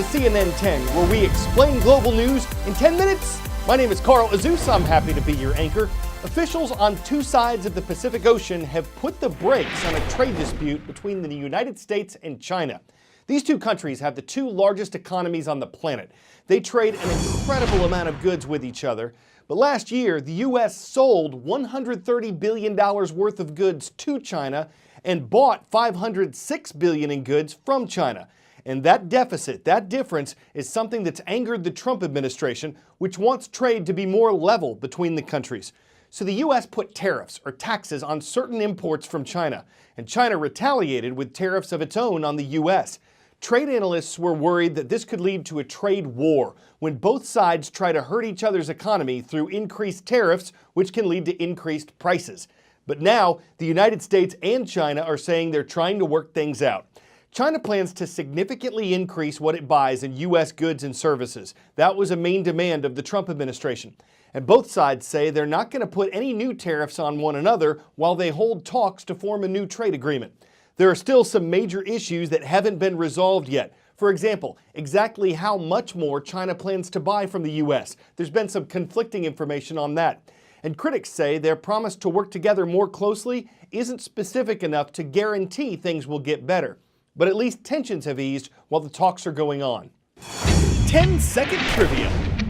to CNN 10, where we explain global news in 10 minutes. My name is Carl Azuz. I'm happy to be your anchor. Officials on two sides of the Pacific Ocean have put the brakes on a trade dispute between the United States and China. These two countries have the two largest economies on the planet. They trade an incredible amount of goods with each other. But last year, the U.S. sold $130 billion worth of goods to China and bought $506 billion in goods from China. And that deficit, that difference, is something that's angered the Trump administration, which wants trade to be more level between the countries. So the U.S. put tariffs or taxes on certain imports from China, and China retaliated with tariffs of its own on the U.S. Trade analysts were worried that this could lead to a trade war when both sides try to hurt each other's economy through increased tariffs, which can lead to increased prices. But now, the United States and China are saying they're trying to work things out. China plans to significantly increase what it buys in U.S. goods and services. That was a main demand of the Trump administration. And both sides say they're not going to put any new tariffs on one another while they hold talks to form a new trade agreement. There are still some major issues that haven't been resolved yet. For example, exactly how much more China plans to buy from the U.S. There's been some conflicting information on that. And critics say their promise to work together more closely isn't specific enough to guarantee things will get better. But at least tensions have eased while the talks are going on. 10-second trivia.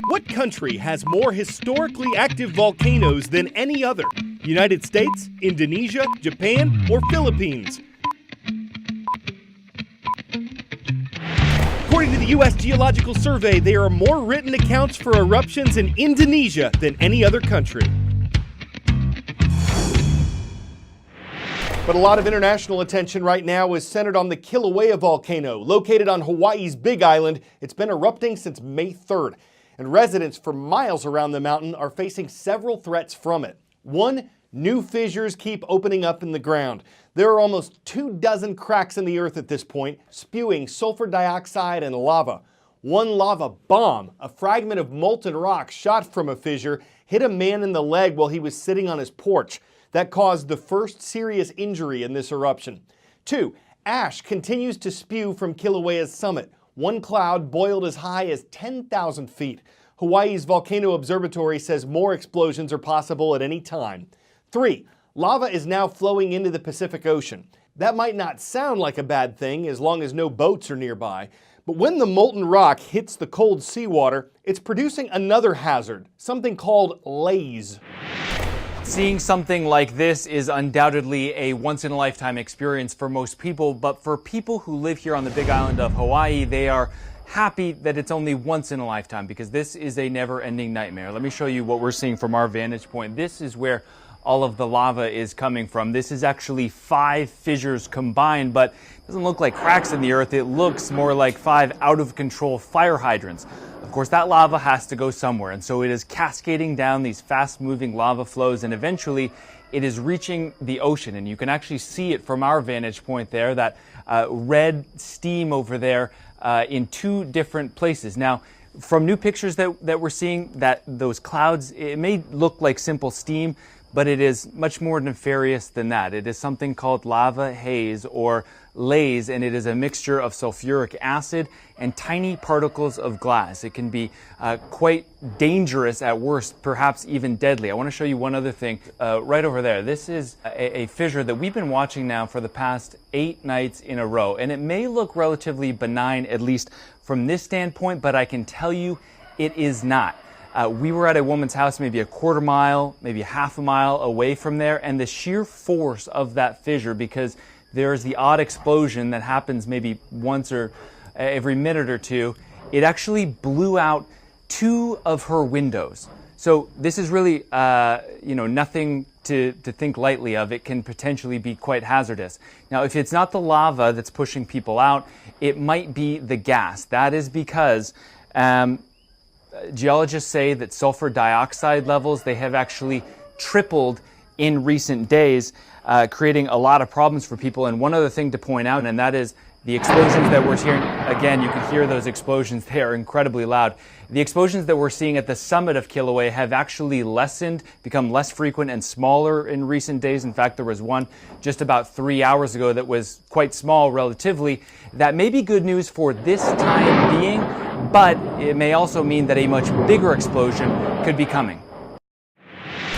What country has more historically active volcanoes than any other? United States, Indonesia, Japan, or Philippines? According to the U.S. Geological Survey, there are more written accounts for eruptions in Indonesia than any other country. But a lot of international attention right now is centered on the Kilauea volcano, located on Hawaii's Big Island. It's been erupting since May 3rd, and residents for miles around the mountain are facing several threats from it. One, new fissures keep opening up in the ground. There are almost 24 cracks in the earth at this point, spewing sulfur dioxide and lava. One lava bomb, a fragment of molten rock shot from a fissure, hit a man in the leg while he was sitting on his porch. That caused the first serious injury in this eruption. 2, ash continues to spew from Kilauea's summit. One cloud boiled as high as 10,000 feet. Hawaii's Volcano Observatory says more explosions are possible at any time. 3, lava is now flowing into the Pacific Ocean. That might not sound like a bad thing as long as no boats are nearby, but when the molten rock hits the cold seawater, it's producing another hazard, something called laze. Seeing something like this is undoubtedly a once-in-a-lifetime experience for most people, but for people who live here on the Big Island of Hawaii, they are happy that it's only once in a lifetime because this is a never-ending nightmare. Let me show you what we're seeing from our vantage point. This is where all of the lava is coming from. This is actually 5 fissures combined, but it doesn't look like cracks in the earth. It looks more like 5 out-of-control fire hydrants. Of course, that lava has to go somewhere, and so it is cascading down these fast-moving lava flows, and eventually it is reaching the ocean. And you can actually see it from our vantage point there, that red steam over there in 2 different places. Now, from new pictures that we're seeing, that those clouds, it may look like simple steam, but it is much more nefarious than that. It is something called lava haze or laze, and it is a mixture of sulfuric acid and tiny particles of glass. It can be quite dangerous at worst, perhaps even deadly. I want to show you one other thing right over there. This is a fissure that we've been watching now for the past 8 nights in a row, and it may look relatively benign, at least from this standpoint, but I can tell you it is not. We were at a woman's house maybe a quarter mile, maybe a half a mile away from there, and the sheer force of that fissure, because there's the odd explosion that happens maybe once or every minute or two, it actually blew out 2 of her windows. So this is really, nothing to think lightly of. It can potentially be quite hazardous. Now, if it's not the lava that's pushing people out, it might be the gas. That is because geologists say that sulfur dioxide levels, they have actually tripled in recent days, creating a lot of problems for people. And one other thing to point out, and that is The explosions that we're hearing, again, you can hear those explosions. They are incredibly loud. The explosions that we're seeing at the summit of Kilauea have actually lessened, become less frequent and smaller in recent days. In fact, there was one just about 3 hours ago that was quite small relatively. That may be good news for this time being, but it may also mean that a much bigger explosion could be coming.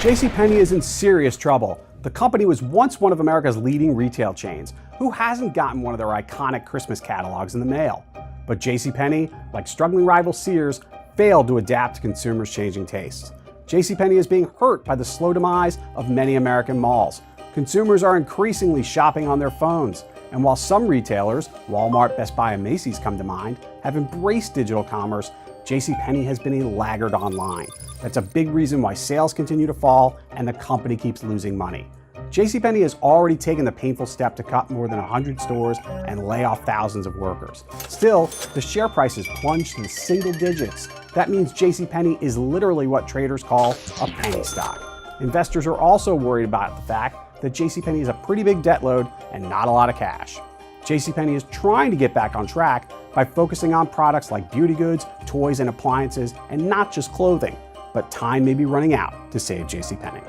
JCPenney is in serious trouble. The company was once one of America's leading retail chains. Who hasn't gotten one of their iconic Christmas catalogs in the mail? But JCPenney, like struggling rival Sears, failed to adapt to consumers' changing tastes. JCPenney is being hurt by the slow demise of many American malls. Consumers are increasingly shopping on their phones. And while some retailers, Walmart, Best Buy, and Macy's come to mind, have embraced digital commerce, JCPenney has been a laggard online. That's a big reason why sales continue to fall and the company keeps losing money. JCPenney has already taken the painful step to cut more than 100 stores and lay off thousands of workers. Still, the share price has plunged to the single digits. That means JCPenney is literally what traders call a penny stock. Investors are also worried about the fact that JCPenney is a pretty big debt load and not a lot of cash. JCPenney is trying to get back on track by focusing on products like beauty goods, toys, and appliances, and not just clothing. But time may be running out to save JCPenney.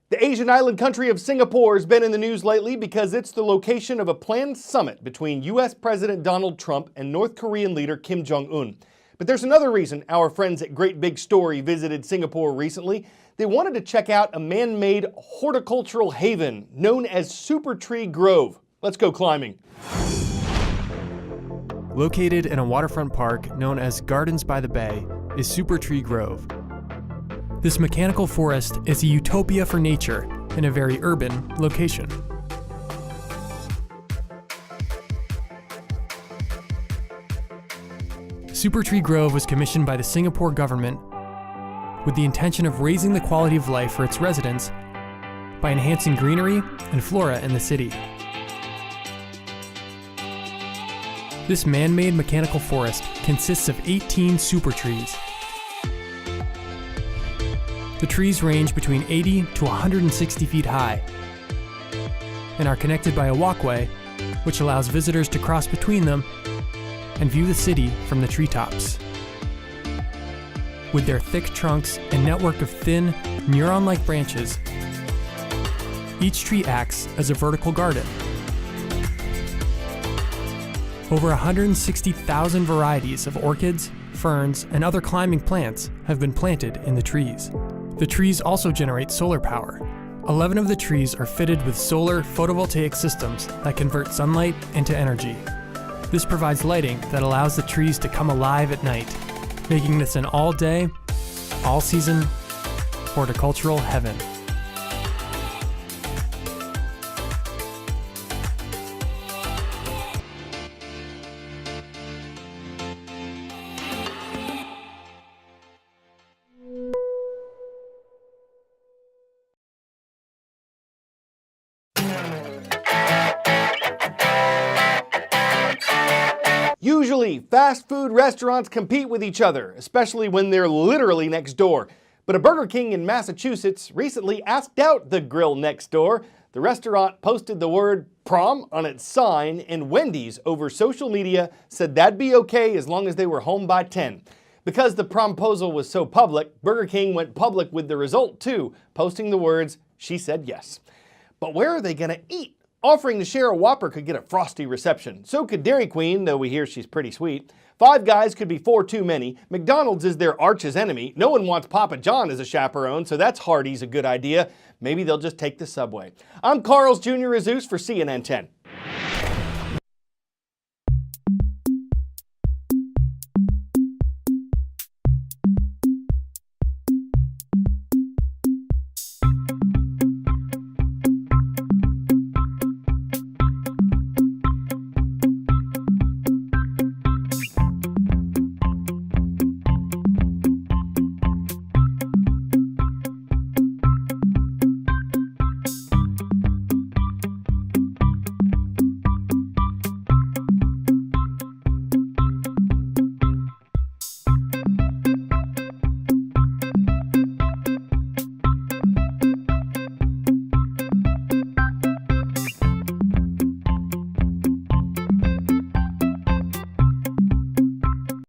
The Asian island country of Singapore has been in the news lately because it's the location of a planned summit between U.S. President Donald Trump and North Korean leader Kim Jong-un. But there's another reason our friends at Great Big Story visited Singapore recently. They wanted to check out a man-made horticultural haven known as Super Tree Grove. Let's go climbing. Located in a waterfront park known as Gardens by the Bay is Super Tree Grove. This mechanical forest is a utopia for nature in a very urban location. Super Tree Grove was commissioned by the Singapore government with the intention of raising the quality of life for its residents by enhancing greenery and flora in the city. This man-made mechanical forest consists of 18 super trees. The trees range between 80 to 160 feet high and are connected by a walkway which allows visitors to cross between them and view the city from the treetops. With their thick trunks and network of thin, neuron-like branches, each tree acts as a vertical garden. Over 160,000 varieties of orchids, ferns, and other climbing plants have been planted in the trees. The trees also generate solar power. 11 of the trees are fitted with solar photovoltaic systems that convert sunlight into energy. This provides lighting that allows the trees to come alive at night, making this an all-day, all-season horticultural heaven. Usually, fast food restaurants compete with each other, especially when they're literally next door. But a Burger King in Massachusetts recently asked out the grill next door. The restaurant posted the word prom on its sign, and Wendy's over social media said that'd be okay as long as they were home by 10. Because the promposal was so public, Burger King went public with the result too, posting the words, "She said yes." But where are they gonna eat? Offering to share a Whopper could get a frosty reception. So could Dairy Queen, though we hear she's pretty sweet. Five Guys could be 4 too many. McDonald's is their arch's enemy. No one wants Papa John as a chaperone, so that's Hardee's a good idea. Maybe they'll just take the subway. I'm Carl's Jr. Jesus for CNN 10.